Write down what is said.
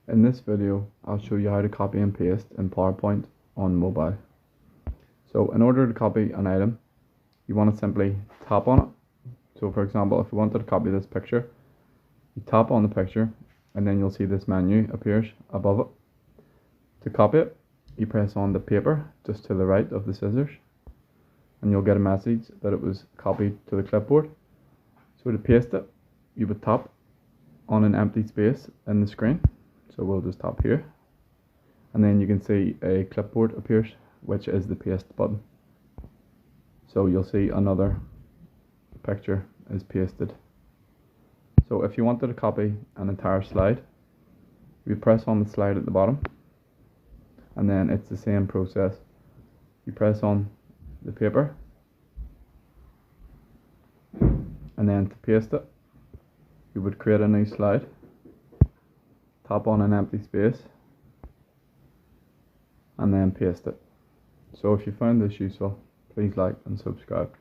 In this video, I'll show you how to copy and paste in PowerPoint on mobile. So in order to copy an item, you want to simply tap on it. So for example, if you wanted to copy this picture, you tap on the picture and then you'll see this menu appears above it. To copy it, you press on the paper just to the right of the scissors and you'll get a message that it was copied to the clipboard. So to paste it, you would tap on an empty space in the screen. So we'll just tap here and then you can see a clipboard appears, which is the paste button. So you'll see another picture is pasted. So if you wanted to copy an entire slide, you press on the slide at the bottom and then it's the same process. You press on the paper and then to paste it, you would create a new slide, tap on an empty space and then paste it. So if you found this useful, please like and subscribe.